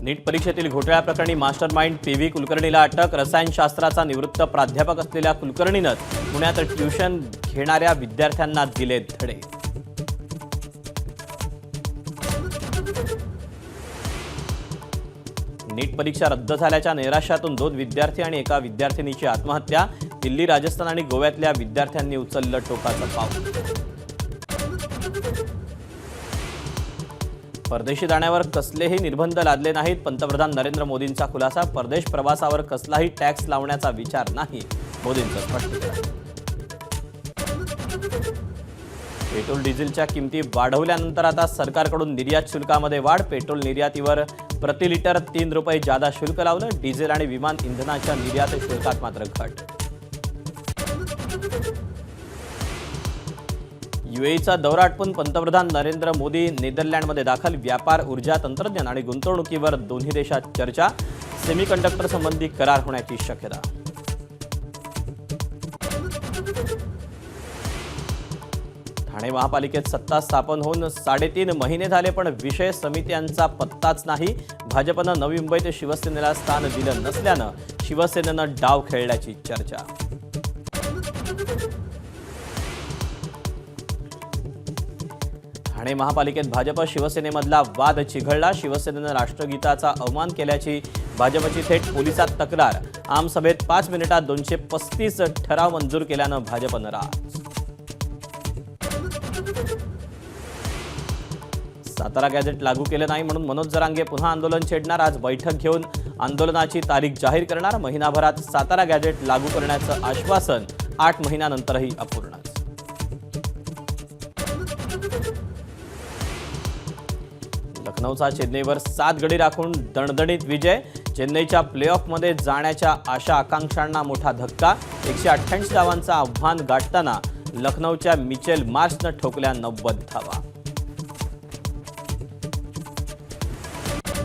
नीट परीक्षेतील घोटाळ्याप्रकरणी mastermind P V. कुलकर्णीला अटक. रसायनशास्त्राचा निवृत्त प्राध्यापक असलेल्या कुलकर्णीनं पुण्यात ट्युशन घेणाऱ्या विद्यार्थ्यांना दिले धडे. नीट परीक्षा रद्द झाल्याच्या नैराश्यातून 2 विद्यार्थी आणि एका विद्यार्थिनीची आत्महत्या. दिल्ली, राजस्थान आणि गोव्यातल्या विद्यार्थ्यांनी उचललं टोकाचं पाऊल. परदेशी जाण्यावर कसलेही निर्बंध लादले नाहीत. पंतप्रधान नरेंद्र मोदींचा खुलासा. परदेश प्रवासावर कसलाही टॅक्स लावण्याचा विचार नाही, मोदींचं स्पष्टीकरण. पेट्रोल डिझेलच्या किमती वाढवल्यानंतर आता सरकारकडून निर्यात शुल्कामध्ये वाढ. पेट्रोल निर्यातीवर प्रति लिटर 3 रुपये जादा शुल्क लावलं. डिझेल आणि विमान इंधनाच्या निर्यात शुल्कात मात्र घट. यूएईचा दौरा आटपून पंतप्रधान नरेंद्र मोदी नेदरलँडमध्ये दाखल. व्यापार, ऊर्जा, तंत्रज्ञान आणि गुंतवणुकीवर दोन्ही देशात चर्चा. सेमीकंडक्टर संबंधी करार होण्याची शक्यता. ठाणे महापालिकेत सत्ता स्थापन होऊन 3.5 महिने झाले, पण विषय समित्यांचा पत्ताच नाही. भाजपनं नवी मुंबईत शिवसेनेला स्थान दिलं नसल्यानं शिवसेनेनं डाव खेळल्याची चर्चा. ठाणे महापालिकेत भाजप शिवसेनेमधला वाद चिघळला. शिवसेनेनं राष्ट्रगीताचा अवमान केल्याची भाजपची थेट पोलिसात तक्रार. आमसभेत 5 मिनिटात 235 ठराव मंजूर केल्यानं भाजप नाराज. सातारा गॅझेट लागू केलं नाही म्हणून मनोज जरांगे पुन्हा आंदोलन छेडणार. आज बैठक घेऊन आंदोलनाची तारीख जाहीर करणार. महिनाभरात सातारा गॅझेट लागू करण्याचं आश्वासन 8 महिन्यानंतरही अपूर्णच. लखनौचा चेन्नईवर 7 गडी राखून दणदणीत विजय. चेन्नईच्या प्लेऑफमध्ये जाण्याच्या आशा आकांक्षांना मोठा धक्का. 188 धावांचं आव्हान गाठताना लखनौच्या मिचेल मार्शनं ठोकल्या 90 धावा.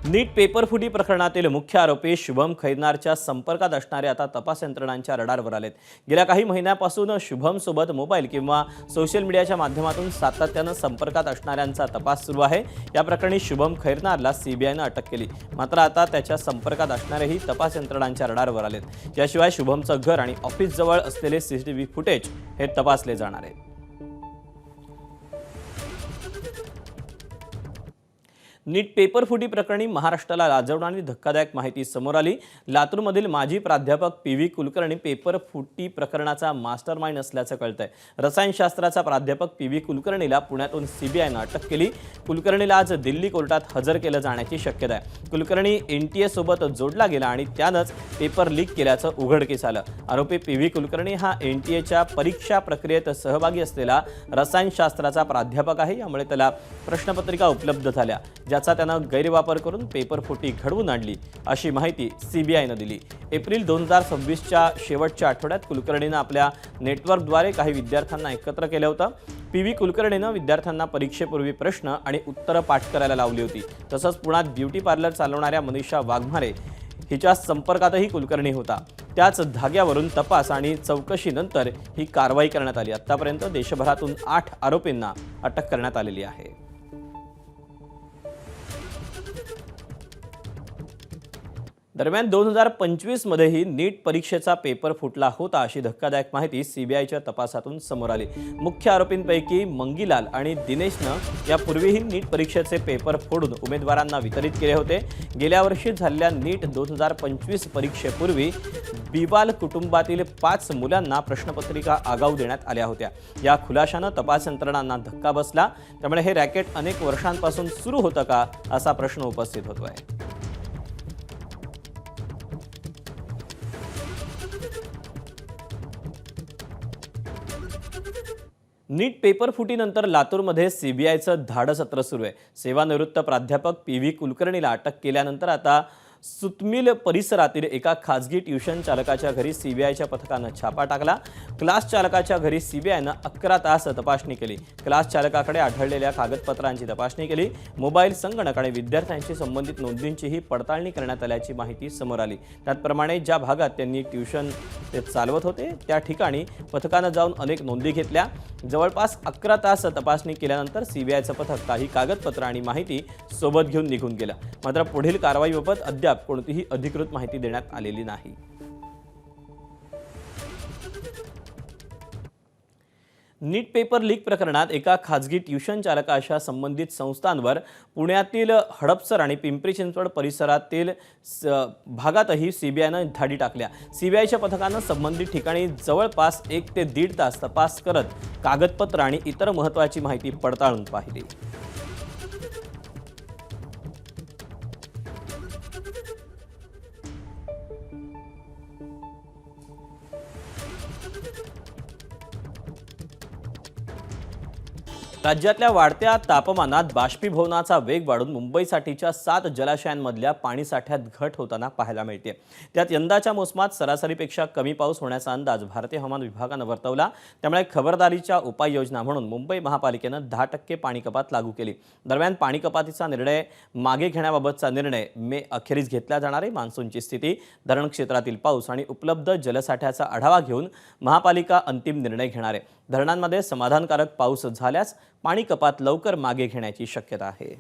नीट पेपरफुटी प्रकरणातील मुख्य आरोपी शुभम खैरनारच्या संपर्कात असणारे आता तपास यंत्रणांच्या रडारवर आलेत. गेल्या काही महिन्यापासून शुभमसोबत मोबाईल किंवा सोशल मीडियाच्या माध्यमातून सातत्यानं संपर्कात असणाऱ्यांचा तपास सुरू आहे. या प्रकरणी शुभम खैरनारला सीबीआयनं अटक केली. मात्र आता त्याच्या संपर्कात असणारेही तपास यंत्रणांच्या रडारवर आलेत. याशिवाय शुभमचं घर आणि ऑफिसजवळ असलेले सीसीटीव्ही फुटेज हे तपासले जाणार आहेत. नीट पेपरफुटी प्रकरणी महाराष्ट्राला लाजवणारी धक्कादायक माहिती समोर आली. लातूरमधील माजी प्राध्यापक पी.व्ही. कुलकर्णी पेपरफुटी प्रकरणाचा मास्टरमाइंड असल्याचं कळतंय. रसायनशास्त्राचा प्राध्यापक पी.व्ही. कुलकर्णीला पुण्यातून सीबीआयनं अटक केली. कुलकर्णीला आज दिल्ली कोर्टात हजर केलं जाण्याची शक्यता आहे. कुलकर्णी एनटीए सोबत जोडला गेला आणि त्यानंच पेपर लीक केल्याचं उघडकीस आलं. आरोपी पी.व्ही. कुलकर्णी हा एनटीएच्या परीक्षा प्रक्रियेत सहभागी असलेला रसायनशास्त्राचा प्राध्यापक आहे. यामुळे त्याला प्रश्नपत्रिका उपलब्ध झाल्या, ज्याचा त्यानं गैरवापर करून पेपरफुटी घडवून आणली, अशी माहिती सीबीआयनं दिली. एप्रिल 2026च्या शेवटच्या आठवड्यात कुलकर्णीनं आपल्या नेटवर्कद्वारे काही विद्यार्थ्यांना एकत्र केलं होतं. पी.व्ही. कुलकर्णीनं विद्यार्थ्यांना परीक्षेपूर्वी प्रश्न आणि उत्तरं पाठ करायला लावली होती. तसंच पुण्यात ब्युटी पार्लर चालवणाऱ्या मनीषा वाघमारे हिच्या संपर्कातही कुलकर्णी होता. त्याच धाग्यावरून तपास आणि चौकशीनंतर ही कारवाई करण्यात आली. आतापर्यंत देशभरातून 8 आरोपींना अटक करण्यात आलेली आहे. दरम्यान 2025 मध्येही नीट परीक्षेचा पेपर फुटला होता, अशी धक्कादायक माहिती सीबीआयच्या तपासातून समोर आली. मुख्य आरोपींपैकी मंगीलाल आणि दिनेशनं यापूर्वीही नीट परीक्षेचे पेपर फोडून उमेदवारांना वितरित केले होते. गेल्या वर्षी झालेल्या नीट 2025 परीक्षेपूर्वी बिवाल कुटुंबातील 5 मुलांना प्रश्नपत्रिका आगाऊ देण्यात आल्या होत्या. या खुलाशानं तपास यंत्रणांना धक्का बसला. त्यामुळे हे रॅकेट अनेक वर्षांपासून सुरू होतं का, असा प्रश्न उपस्थित होतोय. नीट पेपर फुटीनंतर लातूरमध्ये सीबीआयचं धाडसत्र सुरू आहे. सेवानिवृत्त प्राध्यापक पी.व्ही. कुलकर्णीला अटक केल्यानंतर आता सुतमिल परिसरातील एका खासगी ट्युशन चालकाच्या घरी सीबीआयच्या पथकानं छापा टाकला। क्लास चालकाच्या घरी सीबीआयनं 11 तास तपासणी केली। क्लास चालकाकडे आढळलेल्या कागदपत्रांची तपासणी केली। मोबाईल, संगणक आणि विद्यार्थ्यांशी संबंधित नोंदींचीही पडताळणी करण्यात आल्याची माहिती समोर आली। त्याचप्रमाणे ज्या भागात त्यांनी ट्युशन चालवत होते त्या ठिकाणी पथकानं जाऊन अनेक नोंदी घेतल्या। जवळपास 11 तास तपासणी केल्यानंतर सीबीआयचं पथक काही कागदपत्र आणि माहिती सोबत घेऊन निघून गेलं। मात्र पुढील कारवाईबाबत अद्याप कोणतीही अधिकृत माहिती देण्यात आलेली नाही। नीट पेपर लीक प्रकरणात एका खासगी ट्युशन चालकाच्या संबंधित संस्थांवर पुण्यातील हडपसर आणि पिंपरी चिंचवड परिसरातील भागातही सीबीआयनं धाडी टाकल्या। सीबीआयच्या पथकानं संबंधित ठिकाणी जवळपास 1 ते 1.5 तास तपास करत कागदपत्र आणि इतर महत्त्वाची माहिती पडताळून पाहिली। राज्यातल्या वाढत्या तापमानात बाष्पीभवनाचा वेग वाढून मुंबईसाठीच्या 7 जलाशयांमधल्या पाणीसाठ्यात घट होताना पाहायला मिळते। त्यात यंदाच्या मोसमात सरासरीपेक्षा कमी पाऊस होण्याचा अंदाज भारतीय हवामान विभागानं वर्तवला। त्यामुळे खबरदारीच्या उपाययोजना म्हणून मुंबई महापालिकेनं 10% पाणी कपात लागू केली। दरम्यान पाणी कपातीचा निर्णय मागे घेण्याबाबतचा निर्णय मे अखेरीस घेतला जाणार आहे। मान्सूनची स्थिती, धरण क्षेत्रातील पाऊस आणि उपलब्ध जलसाठ्याचा आढावा घेऊन महापालिका अंतिम निर्णय घेणार आहे। धरणांमध्ये समाधानकारक पाऊस झाल्यास पाणी कपात लवकर मागे घेण्याची शक्यता आहे।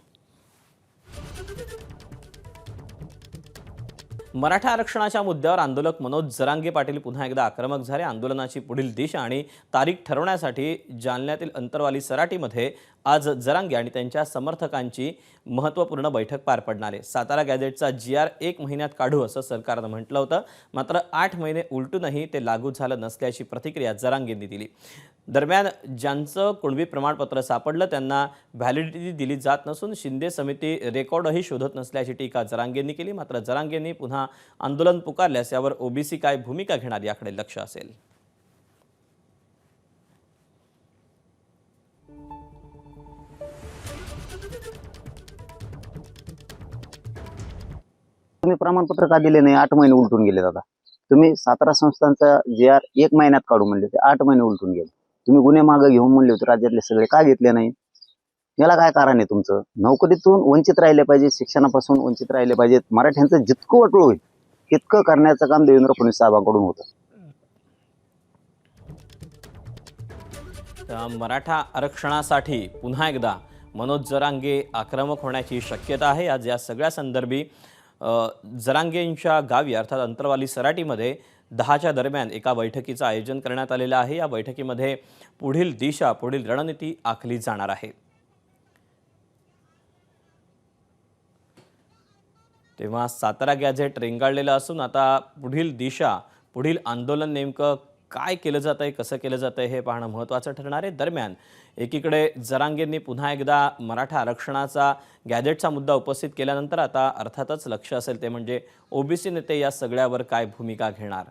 मराठा आरक्षणाच्या मुद्द्यावर आंदोलक मनोज जरांगे पाटील पुन्हा एकदा आक्रमक झाले। आंदोलनाची पुढील दिशा आणि तारीख ठरवण्यासाठी जालन्यातील अंतरवाली सराटीमध्ये आज जरांगे आणि त्यांच्या समर्थकांची महत्त्वपूर्ण बैठक पार पडणार आहे। सातारा गॅझेटचा GR 1 महिन्यात काढू असं सरकारनं म्हटलं होतं, मात्र 8 महिने उलटूनही ते लागू झालं नसल्याची प्रतिक्रिया जरांगेंनी दिली। दरम्यान ज्यांचं कुणबी प्रमाणपत्र सापडलं त्यांना व्हॅलिडिटी दिली जात नसून शिंदे समिती रेकॉर्डही शोधत नसल्याची टीका जरांगेंनी केली। मात्र जरांगेंनी पुन्हा आंदोलन पुकारल्यास यावर ओबीसी काय भूमिका घेणार याकडे लक्ष असेल। तुम्ही प्रमाणपत्र का दिले नाही? 8 महिने उलटून गेले दादा। तुम्ही सातारा संस्थांचा GR 1 महिन्यात काढू म्हणले होते, 8 महिने उलटून गेले। तुम्ही गुन्हे मागे घेऊन म्हणले होते राज्यातले सगळे, का घेतले नाही? याला काय कारण आहे तुमचं? नोकरीतून वंचित राहिले पाहिजे, शिक्षणापासून वंचित राहिले पाहिजेत। मराठ्यांचं जितकं वाटोळ होईल तितकं करण्याचं काम देवेंद्र फडणवीस साहेबांकडून होतं। मराठा आरक्षणासाठी पुन्हा एकदा मनोज जरांगे आक्रमक होण्याची शक्यता आहे। आज या सगळ्या संदर्भी जरांगेंच्या गावी अर्थात अंतरवाली सराटीमध्ये 10च्या दरम्यान एका बैठकीचं आयोजन करण्यात आलेलं आहे। या बैठकीमध्ये पुढील दिशा, पुढील रणनीती आखली जाणार आहे। तेव्हा सातारा गॅझेट रेंगाळलेलं असून आता पुढील दिशा, पुढील आंदोलन नेमकं काय केलं जात आहे, कसं केलं जात आहे हे पाहणं महत्त्वाचं ठरणार आहे। दरम्यान एकीकडे जरांगेंनी पुन्हा एकदा मराठा आरक्षणाचा गॅझेटचा मुद्दा उपस्थित केल्यानंतर आता अर्थातच लक्ष असेल ते म्हणजे ओबीसी नेते या सगळ्यावर काय भूमिका घेणार।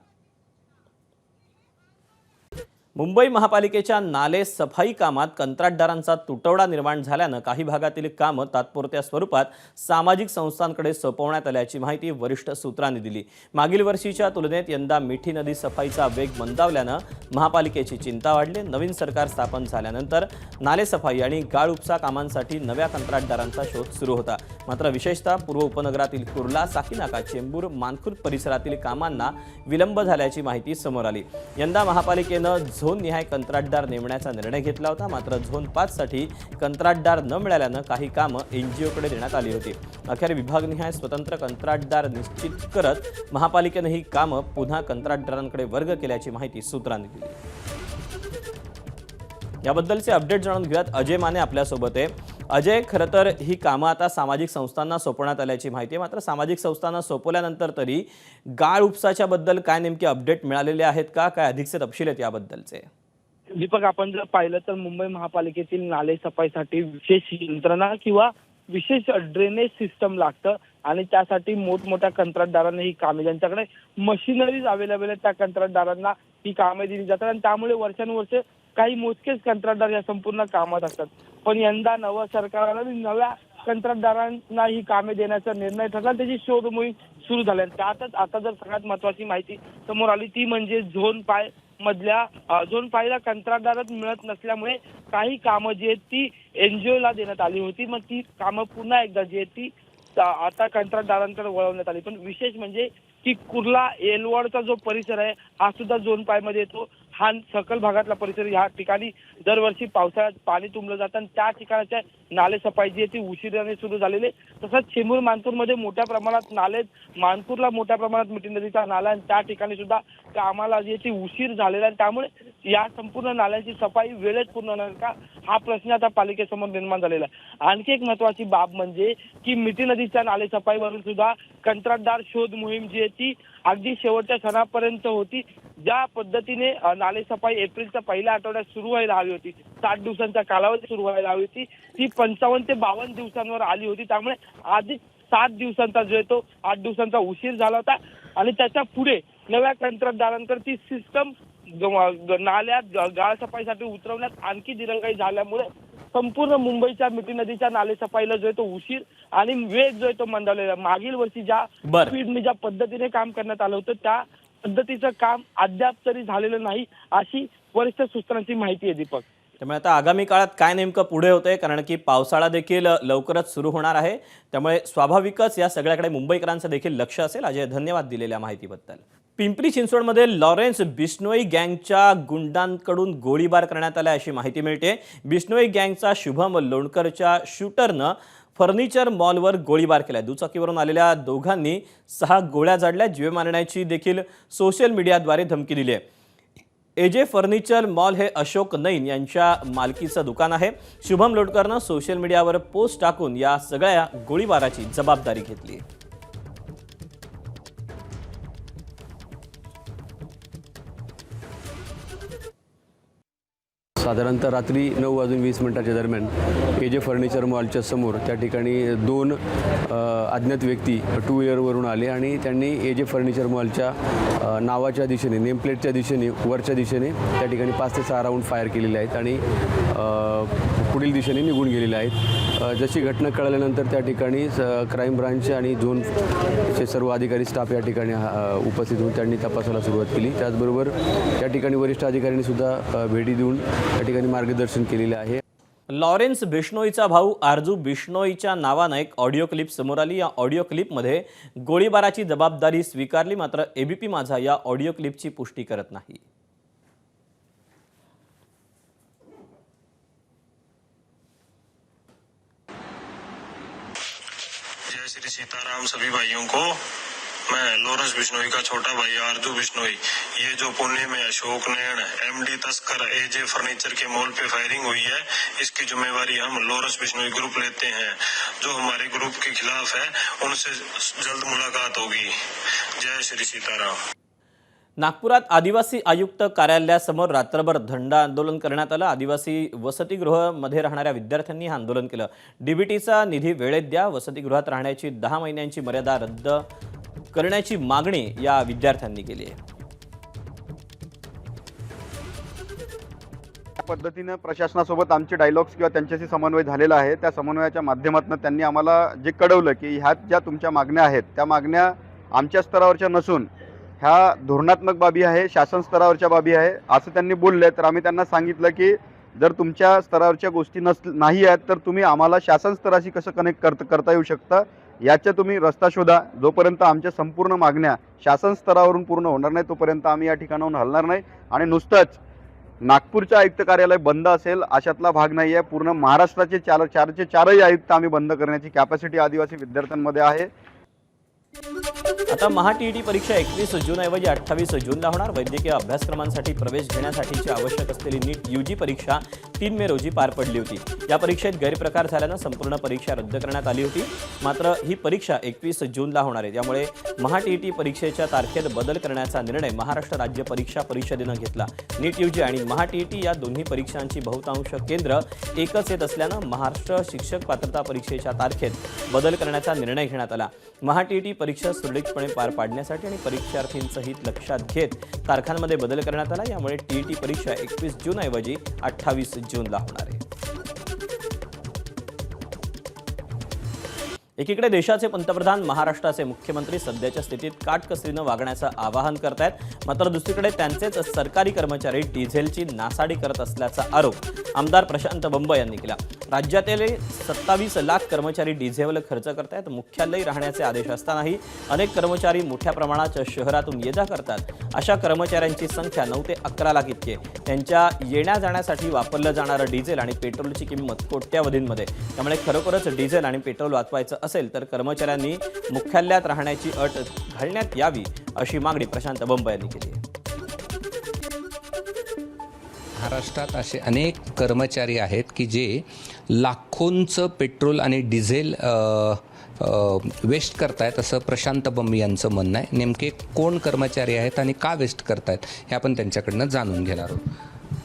मुंबई महापालिकेच्या नाले सफाई कामात कंत्राटदारांचा तुटवडा निर्माण झाल्यानं काही भागातील कामं तात्पुरत्या स्वरूपात सामाजिक संस्थांकडे सोपवण्यात आल्याची माहिती वरिष्ठ सूत्रांनी दिली। मागील वर्षीच्या तुलनेत यंदा मिठी नदी सफाईचा वेग मंदावल्यानं महापालिकेची चिंता वाढली। नवीन सरकार स्थापन झाल्यानंतर नाले सफाई आणि गाळ उपसा कामांसाठी नव्या कंत्राटदारांचा शोध सुरू होता। मात्र विशेषतः पूर्व उपनगरातील कुर्ला, साकीनाका, चेंबूर, मानखुर्द परिसरातील कामांना विलंब झाल्याची माहिती समोर आली। यंदा महापालिकेनं झोन निहाय कंत्राटदार नेमण्याचा निर्णय घेतला होता, मात्र झोन 5 साठी कंत्राटदार न मिळाल्यानं काही कामं एनजीओकडे देण्यात आली होती। अखेर विभागनिहाय स्वतंत्र कंत्राटदार निश्चित करत महापालिकेनं ही कामं पुन्हा कंत्राटदारांकडे वर्ग केल्याची माहिती सूत्रांनी दिली। याबद्दलचे अपडेट जाणून घेऊयात। अजय माने आपल्यासोबत आहे। अजय, खरं तर ही कामं आता सामाजिक संस्थांना सोपवण्यात आल्याची माहिती आहे, मात्र सामाजिक संस्थांना सोपवल्यानंतर तरी गाळ उपसाच्या बद्दल काय नेमके अपडेट मिळालेले आहेत का? काय अधिकचे तपशील आहेत याबद्दलचे? दीपक, आपण जर पाहिलं तर मुंबई महापालिकेतील नाले सफाईसाठी विशेष यंत्रणा किंवा विशेष ड्रेनेज सिस्टम लागतं आणि त्यासाठी मोठमोठ्या कंत्राटदारांना ही कामे, ज्यांच्याकडे मशिनरीज अवेलेबल आहेत त्या कंत्राटदारांना ही कामे दिली जातात आणि त्यामुळे वर्षानुवर्षे काही मोजकेच कंत्राटदार या संपूर्ण कामात असतात। पण यंदा नवं सरकार आलं आणि नव्या कंत्राटदारांना ही कामे देण्याचा निर्णय ठरला, त्याची शोध मोहीम सुरू झाली. त्यातच आता जर सगळ्यात महत्वाची माहिती समोर आली ती म्हणजे झोन 5 मधल्या झोन 5 ला कंत्राटदारच मिळत नसल्यामुळे काही कामं जी आहेत ती NGO ला देण्यात आली होती. मग ती कामं पुन्हा एकदा जी आहेत ती आता कंत्राटदारांकडे वळवण्यात आली. पण विशेष म्हणजे की कुर्ला एलवाडचा जो परिसर आहे हा सुद्धा झोन 5 मध्ये येतो. हा सकल भागातला परिसर, या ठिकाणी दरवर्षी पावसाळ्यात पाणी तुंबलं जातं आणि त्या ठिकाणच्या नाले सफाई जी आहे ती उशिराने सुरू झालेली. तसंच चिमूर मानपूरमध्ये मोठ्या प्रमाणात नाले, मानपूरला मोठ्या प्रमाणात मिठी नदीचा नाला आणि त्या ठिकाणी सुद्धा कामाला जी आहे ती उशीर झालेला आहे. त्यामुळे या संपूर्ण नाल्यांची सफाई वेळेत पूर्ण होणार का हा प्रश्न आता पालिकेसमोर निर्माण झालेला आहे. आणखी एक महत्वाची बाब म्हणजे की मिठी नदीच्या नाले सफाईवरून सुद्धा कंत्राटदार शोध मोहीम जी आहे ती अगदी शेवटच्या क्षणापर्यंत होती. ज्या पद्धतीने नाले सफाई एप्रिलच्या पहिल्या आठवड्यात सुरू व्हायला हवी होती, 60 दिवसांचा कालावधी सुरू व्हायला हवी होती, ती 55 ते 52 दिवसांवर आली होती. त्यामुळे आधी 7 दिवसांचा जो आहे तो 8 दिवसांचा उशीर झाला होता आणि त्याच्या पुढे नव्या कंत्राटदारांकडे ती सिस्टम नाल्यात गाळ सफाईसाठी उतरवण्यात आणखी दिरंगाई झाल्यामुळे संपूर्ण मुंबईच्या मिठी नदीच्या नाले सफाईला जो आहे तो उशीर आणि वेग जो आहे तो मंदावलेला. मागील वर्षी ज्या स्पीडने ज्या पद्धतीने काम करण्यात आलं होतं त्या पद्धतीचं काम अद्याप तरी झालेलं नाही अशी वरिष्ठ सूत्रांची माहिती आहे. दीपक, त्यामुळे आता आगामी काळात काय नेमकं पुढे होतंय, कारण की पावसाळा देखील लवकरच सुरू होणार आहे, त्यामुळे स्वाभाविकच या सगळ्याकडे मुंबईकरांचं देखील लक्ष असेल. अजय, धन्यवाद दिलेल्या माहितीबद्दल. पिंपरी चिंचवडमध्ये लॉरेन्स बिश्नोई गँगच्या गुंडांकडून गोळीबार करण्यात आला अशी माहिती मिळते. बिश्नोई गँगचा शुभम लोणकरच्या शूटरनं फर्निचर मॉलवर गोळीबार केला. दुचाकीवरून आलेल्या दोघांनी 6 गोळ्या झाडल्या. जीवे मारण्याची देखील सोशल मीडियाद्वारे धमकी दिली आहे. AJ फर्निचर मॉल हे अशोक नैन यांच्या मालकीचं दुकान आहे. शुभम लोणकरनं सोशल मीडियावर पोस्ट टाकून या सगळ्या गोळीबाराची जबाबदारी घेतली. साधारणतः रात्री 9:20 दरम्यान AJ फर्निचर मॉलच्या समोर त्या ठिकाणी 2 अज्ञात व्यक्ती 2 व्हीलरवरून आले आणि त्यांनी AJ फर्निचर मॉलच्या नावाच्या दिशेने, नेमप्लेटच्या दिशेने, वरच्या दिशेने त्या ठिकाणी 5 ते 6 राऊंड फायर केलेले आहेत आणि पुढील दिशेने निघून गेलेले आहेत. जशी घटना कळाल्यानंतर त्या ठिकाणी क्राईम ब्रांच आणि झोनचे सर्व अधिकारी स्टाफ या ठिकाणी उपस्थित होऊन त्यांनी तपासाला सुरुवात केली. त्याचबरोबर त्या ठिकाणी वरिष्ठ अधिकाऱ्यांनी सुद्धा भेटी देऊन त्या ठिकाणी मार्गदर्शन केलेले आहे. लॉरेन्स बिश्नोईचा भाऊ आरजू बिश्नोईच्या नावानं एक ऑडिओ क्लिप समोर आली. या ऑडिओ क्लिपमध्ये गोळीबाराची जबाबदारी स्वीकारली, मात्र ABP माझा या ऑडिओ क्लिपची पुष्टी करत नाही. जय श्री सीताराम सभी भाइयों को। मैं लॉरेंस बिश्नोई का छोटा भाई आरजू बिश्नोई, ये जो पुणे में अशोक नैन MD तस्कर AJ फर्नीचर के मॉल पे फायरिंग हुई है, इसकी जिम्मेवारी हम लॉरेंस बिश्नोई ग्रुप लेते हैं. जो हमारे ग्रुप के खिलाफ है उनसे जल्द मुलाकात होगी. जय श्री सीताराम. नागपुरात आदिवासी आयुक्त कार्यालयासमोर रात्रभर धंड आंदोलन करण्यात आलं. आदिवासी वसतिगृहामध्ये राहणाऱ्या विद्यार्थ्यांनी हे आंदोलन केलं. DBTचा निधी वेळेत द्या, वसतिगृहात राहण्याची 10 महिन्यांची मर्यादा रद्द करण्याची मागणी या विद्यार्थ्यांनी केली आहे. पद्धतीने प्रशासनासोबत आमचे डायलॉग्स किंवा त्यांच्याशी समन्वय झालेला आहे. त्या समन्वयाच्या माध्यमातून त्यांनी आम्हाला जे कळवलं की ह्यात ज्या तुमच्या मागण्या आहेत त्या मागण्या आमच्या स्तरावरच्या नसून ह्या धोरणात्मक बाबी आहे, शासन स्तरावरच्या बाबी आहे असं त्यांनी बोलले. तर आम्ही त्यांना सांगितलं की जर तुमच्या स्तरावरच्या गोष्टी नाही आहेत तर तुम्ही आम्हाला शासन स्तराशी कसं कनेक्ट करता येऊ शकतं, याच्या तुम्ही रस्ता शोधा. जोपर्यंत आमच्या संपूर्ण मागण्या शासन स्तरावरून पूर्ण होणार नाही तोपर्यंत आम्ही या ठिकाणाहून हलणार नाही. आणि नुसतंच नागपूरचं आयुक्त कार्यालय बंद असेल अशातला भाग नाही आहे. पूर्ण महाराष्ट्राचे चारही आयुक्त आम्ही बंद करण्याची कॅपॅसिटी आदिवासी विद्यार्थ्यांमध्ये आहे. आता महा-TET परीक्षा 21 जून ऐवजी 28 जूनला होणार. वैद्यकीय अभ्यासक्रमांसाठी प्रवेश घेण्यासाठीची आवश्यक असलेली नीट UG परीक्षा 3 मे रोजी पार पडली होती. या परीक्षेत गैरप्रकार झाल्यानं संपूर्ण परीक्षा रद्द करण्यात आली होती. मात्र ही परीक्षा 21 जूनला होणार आहे. त्यामुळे महा-TET परीक्षेच्या तारखेत बदल करण्याचा निर्णय महाराष्ट्र राज्य परीक्षा परिषदेनं घेतला. नीट UG आणि महा-TET या दोन्ही परीक्षांची बहुतांश केंद्र एकच येत असल्यानं महाराष्ट्र शिक्षक पात्रता परीक्षेच्या तारखेत बदल करण्याचा निर्णय घेण्यात आला. महा-TET परीक्षा सुरळीतपणे पार पाडण्यासाठी आणि परीक्षार्थींचं हित लक्षात घेत तारखांमध्ये बदल करण्यात आला. यामुळे TET परीक्षा 21 जून ऐवजी 28 जूनला होणार आहे. एकीकडे देशाचे पंतप्रधान महाराष्ट्राचे मुख्यमंत्री सध्याच्या स्थितीत काटकसरीनं वागण्याचं आवाहन करतायत, मात्र दुसरीकडे त्यांचेच सरकारी कर्मचारी डिझेलची नासाडी करत असल्याचा आरोप आमदार प्रशांत बंब यांनी केला. राज्यातील 27 लाख कर्मचारी डिझेलवर खर्च करतायत. मुख्यालयी राहण्याचे आदेश असतानाही अनेक कर्मचारी मोठ्या प्रमाणात शहरातून ये जा करतात. अशा कर्मचाऱ्यांची संख्या 9 ते 11 लाख इतकी आहे. त्यांच्या येण्या जाण्यासाठी वापरलं जाणारं डिझेल आणि पेट्रोलची किंमत कोट्यावधींमध्ये. त्यामुळे खरोखरच डिझेल आणि पेट्रोल वाचवायचं असेल तर कर्मचाऱ्यांनी मुख्यालयात राहण्याची अट घालण्यात यावी, अशी मागणी प्रशांत बंब यांनी केली आहे. महाराष्ट्रात असे अनेक कर्मचारी आहेत की जे लाखोंचं पेट्रोल आणि डिझेल वेस्ट करतायत, असं प्रशांत बंब यांचं म्हणणं आहे. नेमके कोण कर्मचारी आहेत आणि का वेस्ट करतायत हे आपण त्यांच्याकडनं जाणून घेणार आहोत.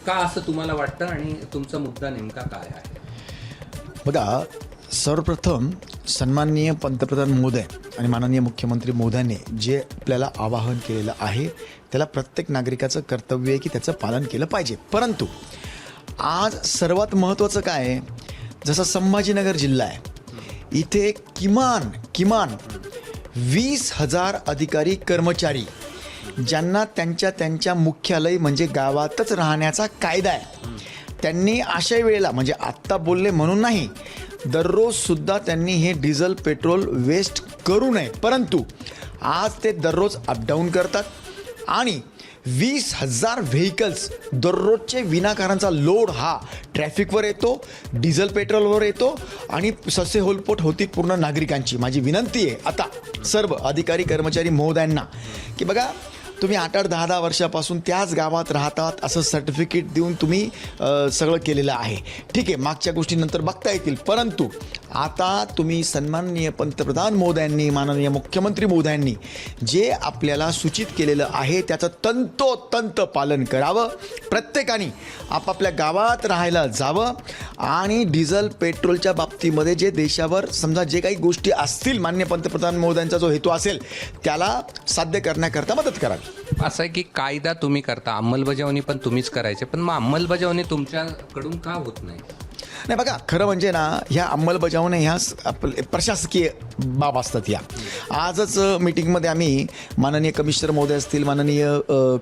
का असं तुम्हाला वाटतं आणि तुमचा मुद्दा नेमका काय आहे? बघा, सर्वप्रथम सन्माननीय पंतप्रधान महोदय आणि माननीय मुख्यमंत्री महोदयांनी जे आपल्याला आवाहन केलेलं आहे त्याला प्रत्येक नागरिकाचं कर्तव्य आहे की त्याचं पालन केलं पाहिजे. परंतु आज सर्वात महत्त्वाचं काय आहे, जसा संभाजीनगर जिल्हा आहे, इथे किमान 20,000 अधिकारी कर्मचारी ज्यांना त्यांच्या मुख्यालय म्हणजे गावातच राहण्याचा कायदा आहे, त्यांनी अशा वेळेला म्हणजे आत्ता बोलले म्हणून नाही, दररोजसुद्धा त्यांनी हे डिझेल पेट्रोल वेस्ट करू नये. परंतु आज ते दररोज अपडाऊन करतात आणि 20,000 व्हेकल्स दररोजचे विनाकारांचा लोड हा ट्रॅफिकवर येतो, डिझेल पेट्रोलवर येतो आणि ससे होलपोट होती पूर्ण नागरिकांची. माझी विनंती आहे आता सर्व अधिकारी कर्मचारी महोदयांना की बघा, तुम्ही 8-8, 10-10 वर्षापासून त्याच गावात राहतात असं सर्टिफिकेट देऊन तुम्ही सगळं केलेलं आहे. ठीक आहे, मागच्या गोष्टी नंतर बघता येतील, परंतु आता तुम्ही सन्माननीय पंतप्रधान महोदयांनी, माननीय मुख्यमंत्री महोदयांनी जे आपल्याला सूचित केलेलं आहे त्याचं तंतोतंत पालन करावं. प्रत्येकाने आपापल्या गावात राहायला जावं आणि डिझेल पेट्रोलच्या बाबतीमध्ये जे देशावर समजा जे काही गोष्टी असतील, माननीय पंतप्रधान महोदयांचा जो हेतू असेल त्याला साध्य करण्याकरता मदत करावी. असं आहे की कायदा तुम्ही करता, अंमलबजावणी पण तुम्हीच करायचे, पण मग अंमलबजावणी तुमच्याकडून का होत नाही? नाही बघा, खरं म्हणजे ना, ह्या अंमलबजावणी ह्या आपले प्रशासकीय बाब असतात. या आजच मीटिंगमध्ये आम्ही माननीय कमिशनर महोदय असतील, माननीय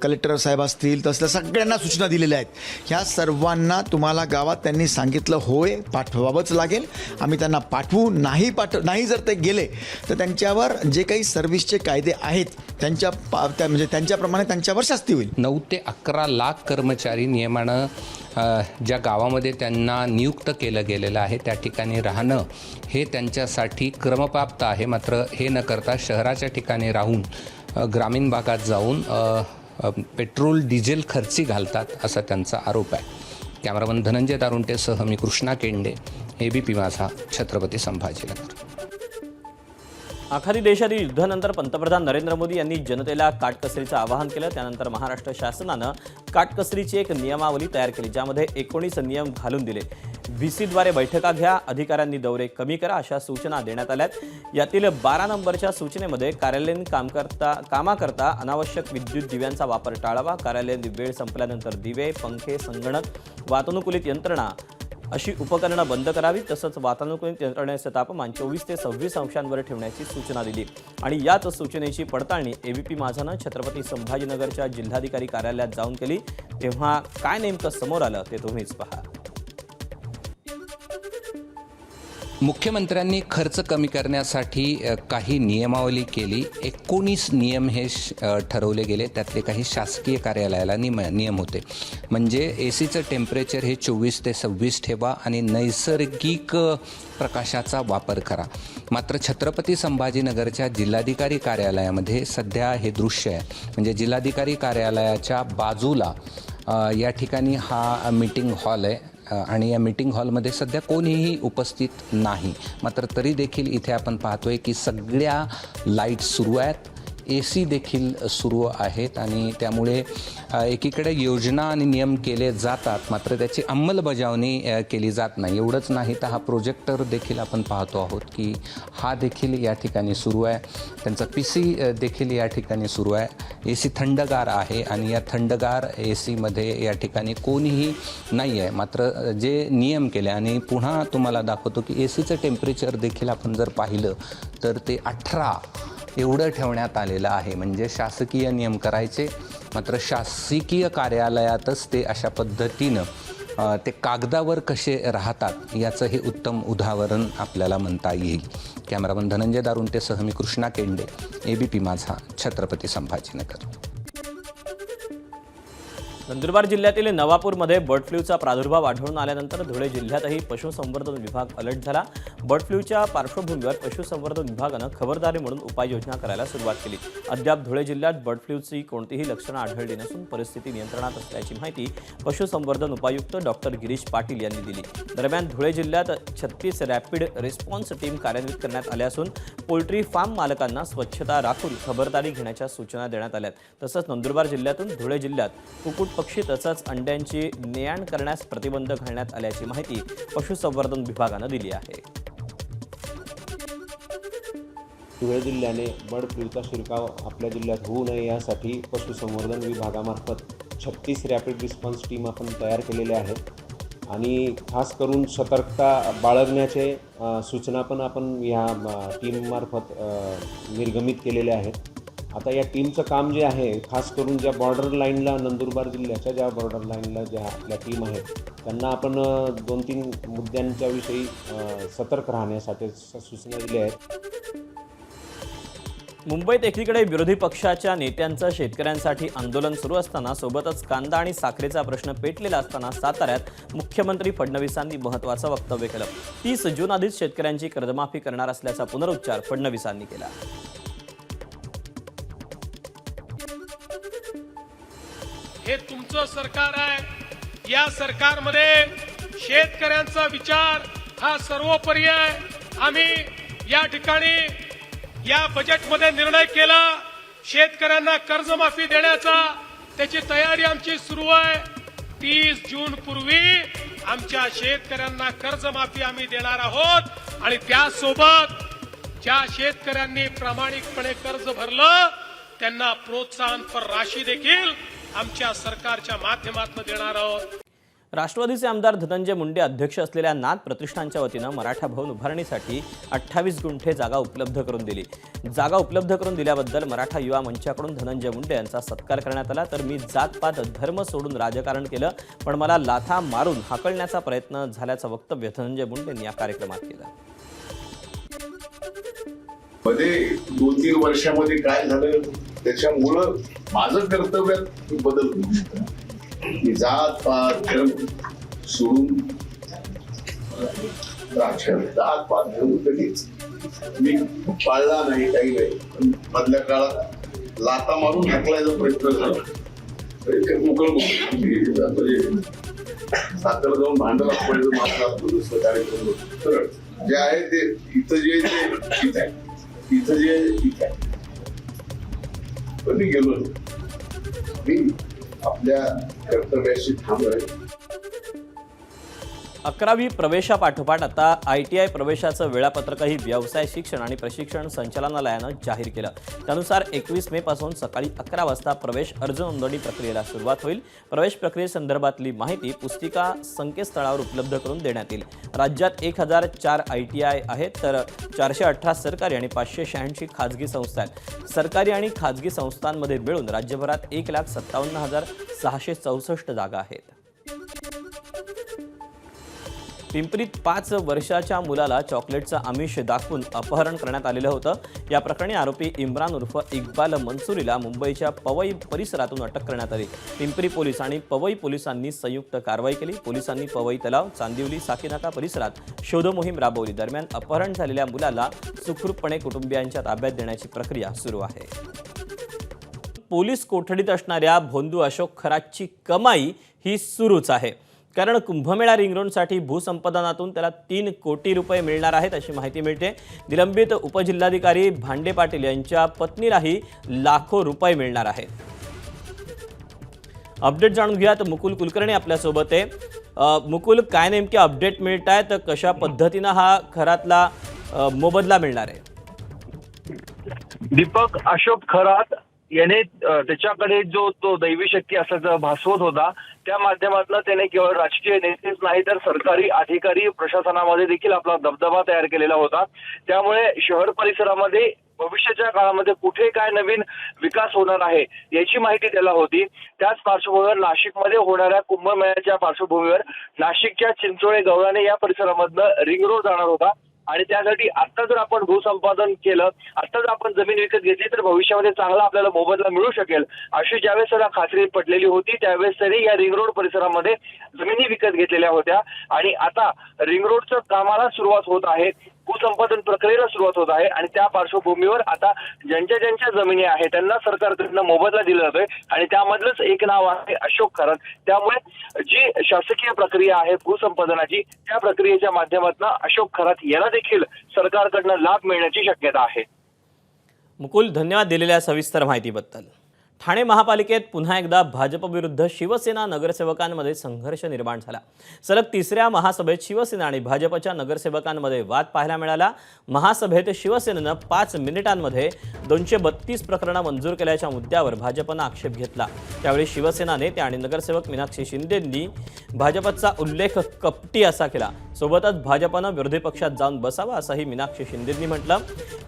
कलेक्टर साहेब असतील, तसल्या सगळ्यांना सूचना दिलेल्या आहेत. ह्या सर्वांना तुम्हाला गावात त्यांनी सांगितलं होय पाठवावंच लागेल. आम्ही त्यांना पाठवू, नाही जर ते गेले तर त्यांच्यावर जे काही सर्व्हिसचे कायदे आहेत म्हणजे त्यांच्याप्रमाणे त्यांच्यावर शास्ती होईल. 9 ते 11 लाख कर्मचारी नियमानं ज्या गावामध्ये त्यांना नियुक्त केलं गेलेलं आहे त्या ठिकाणी राहणं हे त्यांच्यासाठी क्रमप्राप्त आहे. मात्र हे न करता शहराच्या ठिकाणी राहून ग्रामीण भागात जाऊन पेट्रोल डिझेल खर्ची घालतात असा त्यांचा आरोप आहे. कॅमेरामन धनंजय दारुंटेसह मी कृष्णा केंडे, ABP माझा, छत्रपती संभाजीनगर. आखाती देशातील युद्धानंतर पंतप्रधान नरेंद्र मोदी यांनी जनतेला काटकसरीचं आवाहन केलं. त्यानंतर महाराष्ट्र शासनानं काटकसरीची एक नियमावली तयार केली, ज्यामध्ये 19 नियम घालून दिले. VCद्वारे बैठका घ्या, अधिकाऱ्यांनी दौरे कमी करा, अशा सूचना देण्यात आल्यात. यातील 12 नंबरच्या सूचनेमध्ये कार्यालयीन कामाकरता अनावश्यक विद्युत दिव्यांचा वापर टाळावा, कार्यालयीन वेळ संपल्यानंतर दिवे, पंखे, संगणक, वातानुकूलित यंत्रणा अशी उपकरणं बंद करावी, तसंच वातानुकूलित यंत्रणेचं तापमान 24 ते 26 अंशांवर ठेवण्याची सूचना दिली. आणि याच सूचनेची पडताळणी ABP माझानं छत्रपती संभाजीनगरच्या जिल्हाधिकारी कार्यालयात जाऊन केली. तेव्हा काय नेमकं समोर आलं ते तुम्हीच पहा. मुख्यमंत्र्यांनी खर्च कमी करण्यासाठी काही नियमावली केली. 19 नियम हे ठरवले गेले. त्यातले काही शासकीय कार्यालयाला नियम होते. म्हणजे AC चं टेम्परेचर हे 24 ते 26 ठेवा आणि नैसर्गिक प्रकाशाचा वापर करा. मात्र छत्रपती संभाजीनगरच्या जिल्हाधिकारी कार्यालयामध्ये सध्या हे दृश्य आहे. म्हणजे जिल्हाधिकारी कार्यालयाच्या बाजूला या ठिकाणी हा मीटिंग हॉल आहे आणि या मीटिंग हॉलमध्ये सध्या कोणीही उपस्थित नाही. मात्र तरी देखील इथे आपण पाहतोय की सगळ्या लाईट सुरू आहेत. AC देखील सुरू आहेत आणि त्यामुळे एकीकडे योजना आणि नियम केले जातात, मात्र त्याची अंमलबजावणी केली जात नाही. एवढंच नाही तर हा प्रोजेक्टर देखील आपण पाहतो आहोत की हा देखील या ठिकाणी सुरू आहे. त्यांचा PC देखील या ठिकाणी सुरू आहे. AC थंडगार आहे आणि या थंडगार ACमध्ये या ठिकाणी कोणीही नाही आहे. मात्र जे नियम केले आणि पुन्हा तुम्हाला दाखवतो की ACचं टेम्परेचर देखील आपण जर पाहिलं तर ते 18 एवढं ठेवण्यात आलेलं आहे. म्हणजे शासकीय नियम करायचे, मात्र शासकीय कार्यालयातच ते अशा पद्धतीनं ते कागदावर कसे राहतात याचं हे उत्तम उदाहरण आपल्याला म्हणता येईल. कॅमेरामन धनंजय दारुंटेसह मी कृष्णा केंडे, ABP माझा, छत्रपती संभाजीनगर. नंदुरबार जिल्ह्यातील नवापूरमध्ये बर्ड फ्लूचा प्रादुर्भाव आढळून आल्यानंतर धुळे जिल्ह्यातही पशुसंवर्धन विभाग अलर्ट झाला. बर्ड फ्लूच्या पार्श्वभूमीवर पशुसंवर्धन विभागानं खबरदारी म्हणून उपाययोजना करायला सुरुवात केली. अद्याप धुळे जिल्ह्यात बर्ड फ्लूची कोणतीही लक्षणं आढळली नसून परिस्थिती नियंत्रणात असल्याची माहिती पशुसंवर्धन उपायुक्त डॉक्टर गिरीश पाटील यांनी दिली. दरम्यान धुळे जिल्ह्यात 36 रॅपिड रिस्पॉन्स टीम कार्यान्वित करण्यात आल्या असून पोल्ट्री फार्म मालकांना स्वच्छता राखून खबरदारी घेण्याच्या सूचना देण्यात आल्या. तसंच नंदुरबार जिल्ह्यातून धुळे जिल्ह्यात कुक्कुट पक्षी तसंच अंड्यांची ने-आण करण्यास प्रतिबंध घालण्यात आल्याची माहिती पशुसंवर्धन विभागानं दिली आहे. धुळे जिल्ह्याने बर्ड फ्लूचा शिरकाव आपल्या जिल्ह्यात होऊ नये यासाठी पशुसंवर्धन विभागामार्फत 36 रॅपिड रिस्पॉन्स टीम आपण तयार केलेल्या आहेत आणि खास करून सतर्कता बाळगण्याचे सूचना पण आपण या टीममार्फत निर्गमित केलेल्या आहेत. आता या टीमचं काम जे आहे, खास करून ज्या बॉर्डर लाईनला, नंदुरबार जिल्ह्याच्या ज्या बॉर्डर लाईनला ज्या आपल्या टीम आहेत त्यांना आपण 2-3 मुद्द्यांच्या विषयी सतर्क राहण्यासाठी सूचना दिल्या आहेत. मुंबईत एकीकडे विरोधी पक्षाच्या नेत्यांचं शेतकऱ्यांसाठी आंदोलन सुरू असताना सोबतच कांदा आणि साखरेचा प्रश्न पेटलेला असताना साताऱ्यात मुख्यमंत्री फडणवीसांनी महत्त्वाचं वक्तव्य केलं. 30 जून आधीच शेतकऱ्यांची कर्जमाफी करणार असल्याचा पुनरुच्चार फडणवीसांनी केला. हे तुमचं सरकार आहे. या सरकारमध्ये शेतकऱ्यांचा विचार हा सर्वोपरी आहे. आम्ही या ठिकाणी या बजेटमध्ये निर्णय केला शेतकऱ्यांना कर्जमाफी देण्याचा. त्याची तयारी आमची सुरू आहे. 30 जून पूर्वी आमच्या शेतकऱ्यांना कर्जमाफी आम्ही देणार आहोत आणि त्यासोबत ज्या शेतकऱ्यांनी प्रामाणिकपणे कर्ज भरलं त्यांना प्रोत्साहनपर राशी देखील आमच्या सरकारच्या माध्यमातून देणार आहोत. राष्ट्रवादीचे आमदार धनंजय मुंडे अध्यक्ष असलेल्या नाथ प्रतिष्ठानच्या वतीनं मराठा भवन उभारणीसाठी 28 गुंठे जागा उपलब्ध करून दिली. जागा उपलब्ध करून दिल्याबद्दल मराठा युवा मंचाकडून धनंजय मुंडे यांचा सत्कार करण्यात आला. तर मी जातपात धर्म सोडून राजकारण केलं, पण मला लाथा मारून हाकलण्याचा प्रयत्न झाल्याचं वक्तव्य धनंजय मुंडेंनी या कार्यक्रमात केलं. मध्ये 2-3 वर्षामध्ये काय झालं त्याच्यामुळं माझं कर्तव्यात बदल होऊ शकतो. जात पात धर्म सोडून जात पात धर्म कधीच मी पाळला नाही, काही नाही. पण मधल्या काळात लाता मारून हाकलायचा प्रयत्न झाला. साखर जाऊन भांडण आपलं माझं कार्यक्रम सरळ जे आहे ते इथं जे ठीक आहे, इथं जे ठीक आहे. पण मी गेलो मी आपल्या कर्तव्याशी ठाम आहे. 11वी प्रवेशापाठोपाठ आता ITI प्रवेशाचं वेळापत्रकही व्यवसाय शिक्षण आणि प्रशिक्षण संचालनालयानं जाहीर केलं. त्यानुसार 21 मे पासून सकाळी 11 वाजता प्रवेश अर्ज नोंदणी प्रक्रियेला सुरुवात होईल. प्रवेश प्रक्रियेसंदर्भातली माहिती पुस्तिका संकेतस्थळावर उपलब्ध करून देण्यात येईल. राज्यात 1004 ITI आहेत, तर 418 सरकारी आणि 586 खाजगी संस्था आहेत. सरकारी आणि खाजगी संस्थांमध्ये मिळून राज्यभरात 1,57,664 जागा आहेत. पिंपरीत 5 वर्षाच्या मुलाला चॉकलेटचं आमिष दाखवून अपहरण करण्यात आलेलं होतं. या प्रकरणी आरोपी इम्रान उर्फ इक्बाल मंसूरीला मुंबईच्या पवई परिसरातून अटक करण्यात आली. पिंपरी पोलीस आणि पवई पोलिसांनी संयुक्त कारवाई केली. पोलिसांनी पवई तलाव, चांदिवली, साकीनाका परिसरात शोधमोहीम राबवली. दरम्यान अपहरण झालेल्या मुलाला सुखरूपपणे कुटुंबियांच्या ताब्यात देण्याची प्रक्रिया सुरू आहे. पोलीस कोठडीत असणाऱ्या भोंदू अशोक खरातची कमाई ही सुरूच आहे. कारण कुंभमेळा रिंग रोडसाठी भूसंपादनातून त्याला 3 कोटी रुपये मिळणार आहेत अशी माहिती मिळते. निलंबित उपजिल्हाधिकारी भांडे पाटील यांच्या पत्नीलाही लाखो रुपये मिळणार आहेत. अपडेट जाणून घेऊयात. मुकुल कुलकर्णी आपल्यासोबत आहे. मुकुल, काय नेमके अपडेट मिळत आहेत? कशा पद्धतीनं हा घरातला मोबदला मिळणार आहे? दीपक, अशोक खरात याने त्याच्याकडे जो तो दैवी शक्ती असल्याचा भासवत होता, त्या माध्यमातून त्याने केवळ राजकीय नेतेच नाही तर सरकारी अधिकारी प्रशासनामध्ये देखील आपला दबदबा तयार केलेला होता. त्यामुळे शहर परिसरामध्ये भविष्याच्या काळामध्ये कुठे काय नवीन विकास होणार आहे याची माहिती त्याला होती. त्याच पार्श्वभूमीवर नाशिकमध्ये होणाऱ्या कुंभमेळ्याच्या पार्श्वभूमीवर नाशिकच्या चिंचोळे गवळाने या परिसरामधनं रिंग रोड जाणार होता आणि त्यासाठी आता जर आपण भूसंपादन केलं, आता जर आपण जमीन विकत घेतली तर भविष्यामध्ये चांगला आपल्याला मोबदला मिळू शकेल अशी ज्यावेळेस त्याला खात्री पटलेली होती त्यावेळेस त्यांनी या रिंग रोड परिसरामध्ये जमिनी विकत घेतलेल्या होत्या आणि आता रिंग रोडच्या कामाला सुरुवात होत आहे, भूसंपादन प्रक्रियेला सुरुवात होत आहे आणि त्या पार्श्वभूमीवर आता ज्यांच्या ज्यांच्या जमिनी आहेत त्यांना सरकारकडनं मोबदला दिला जातोय आणि त्यामधलंच एक नाव आहे अशोक खरात. त्यामुळे जी शासकीय प्रक्रिया आहे भूसंपादनाची त्या प्रक्रियेच्या माध्यमातून अशोक खरात यांना देखील सरकारकडनं लाभ मिळण्याची शक्यता आहे. मुकुल, धन्यवाद दिलेल्या सविस्तर माहितीबद्दल. ठाणे महापालिकेत पुन्हा एकदा भाजप विरुद्ध शिवसेना नगरसेवकांमध्ये संघर्ष निर्माण झाला. सलग तिसऱ्या महासभेत शिवसेना आणि भाजपच्या नगरसेवकांमध्ये वाद पाहायला मिळाला. महासभेत शिवसेनेनं 5 मिनिटांमध्ये 232 प्रकरणं मंजूर केल्याच्या मुद्द्यावर भाजपनं आक्षेप घेतला. त्यावेळी शिवसेना नेते आणि नगरसेवक मीनाक्षी शिंदेंनी भाजपचा उल्लेख कपटी असा केला. सोबतच भाजपनं विरोधी पक्षात जाऊन बसावं असंही मीनाक्षी शिंदेंनी म्हटलं.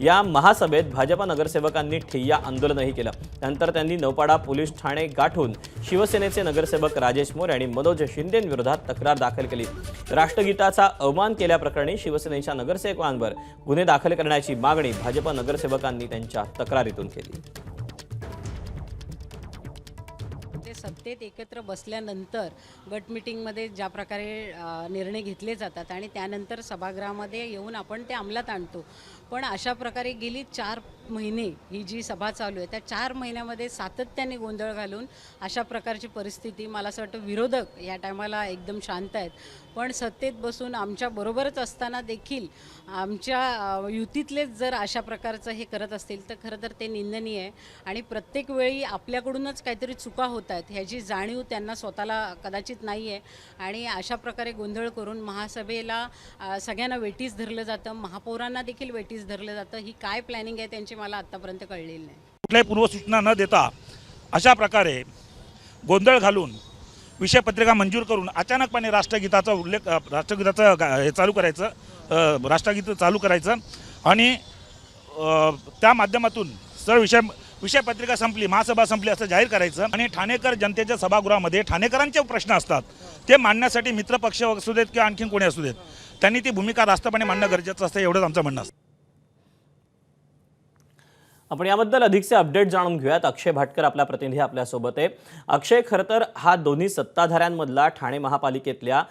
या महासभेत भाजप नगरसेवकांनी ठिय्या आंदोलनही केलं. नंतर त्यांनी नौपाडा पोलीस ठाणे गाठून शिवसेनेचे नगरसेवक राजेश मोरे आणि मनोज शिंदेंविरोधात तक्रार दाखल केली. राष्ट्रगीताचा अवमान केल्याप्रकरणी शिवसेनेच्या नगरसेवकांवर गुन्हे दाखल करण्याची मागणी भाजप नगरसेवकांनी त्यांच्या तक्रारीतून केली. सत्तेत एकत्र बसल्यानंतर गट मीटिंगमध्ये ज्या प्रकारे निर्णय घेतले जातात आणि त्यानंतर सभागृहामध्ये येऊन आपण ते अंमलात आणतो, पण अशा प्रकारे गेली 4 महिने ही जी सभा चालू आहे त्या 4 महिन्यामध्ये सातत्याने गोंधळ घालून अशा प्रकारची परिस्थिती, मला असं वाटतं विरोधक या टायमाला एकदम शांत आहेत, पण सत्तेत बसून आमच्या बरोबरच असताना देखील आमच्या युतीतलेच जर अशा प्रकारचं हे करत असतील तर खरं तर ते निंदनीय आहे. आणि प्रत्येक वेळी आपल्याकडूनच काहीतरी चुका होत आहेत ह्याची जाणीव त्यांना स्वतःला कदाचित नाही आहे आणि अशा प्रकारे गोंधळ करून महासभेला सगळ्यांना वेटीस धरलं जातं, महापौरांना देखील वेटीस धरलं जातं. ही काय प्लॅनिंग आहे त्यांची मला आत्तापर्यंत कळलेली नाही. कुठल्याही पूर्वसूचना न देता अशा प्रकारे गोंधळ घालून विषयपत्रिका मंजूर करून अचानकपणे राष्ट्रगीताचं हे चालू करायचं, राष्ट्रगीत चालू करायचं आणि त्या माध्यमातून सरळ विषयपत्रिका संपली, महासभा संपली असं जाहीर करायचं आणि ठाणेकर जनतेच्या सभागृहामध्ये ठाणेकरांचे प्रश्न असतात ते मांडण्यासाठी मित्रपक्ष असू देत किंवा आणखीन कोणी असू देत त्यांनी ती भूमिका रास्तपणे मांडणं गरजेचं असतं, एवढंच आमचं म्हणणं असतं. आपण याबद्दल अधिकचे अपडेट जाणून घेऊयात. अक्षय भाटकर आपला प्रतिनिधी आपल्यासोबत आहे. अक्षय, खरं तर हा दोन्ही सत्ताधाऱ्यांमधला ठाणे महापालिकेतल्या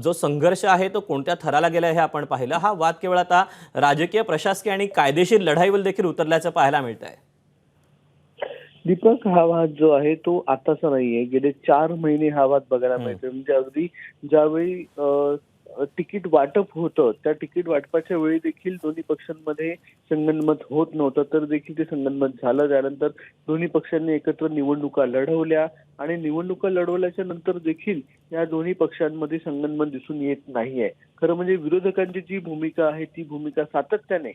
जो संघर्ष आहे तो कोणत्या थराला गेला हे आपण पाहिलं. हा वाद केवळ आता राजकीय, प्रशासकीय आणि कायदेशीर लढाईवर देखील उतरल्याचं पाहायला मिळत आहे. दीपक, हा वाद जो आहे तो आताचा नाहीये, गेले 4 महिने हा वाद बघायला मिळतोय. म्हणजे अगदी ज्यावेळी तिकीट वाटप होतं त्या तिकीट वाटपाच्या वेळी देखील दोन्ही पक्षांमध्ये संगनमत होत नव्हतं, तर देखील ते संगनमत झालं. त्यानंतर दोन्ही पक्षांनी एकत्र निवडणुका लढवल्या आणि निवडणुका लढवल्याच्या नंतर देखील या दोन्ही पक्षांमध्ये संगनमत दिसून येत नाहीये. खरं म्हणजे विरोधकांची जी भूमिका आहे ती भूमिका सातत्याने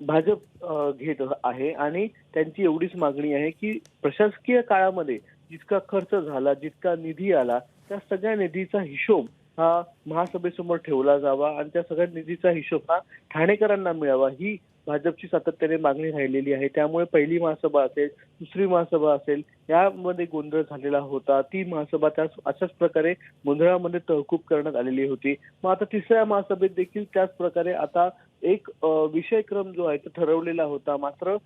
भाजप घेत आहे आणि त्यांची एवढीच मागणी आहे की प्रशासकीय काळामध्ये जितका खर्च झाला, जितका निधी आला, त्या सगळ्या निधीचा हिशोब हा महासभेसमोर ठेवला जावा आणि त्या सगळ्या निधीचा हिशोब हा ठाणेकरांना मिळावा, ही भाजपची सातत्याने मागणी राहिलेली आहे. त्यामुळे पहिली महासभा असेल, दुसरी महासभा असेल, यामध्ये गोंधळ झालेला होता. ती महासभा अशाच प्रकारे गोंधळामध्ये तहकूब करण्यात आलेली होती. मग आता तिसऱ्या महासभेत देखील त्याच प्रकारे आता एक विषयक्रम जो आहे तो ठरवलेला होता. मात्र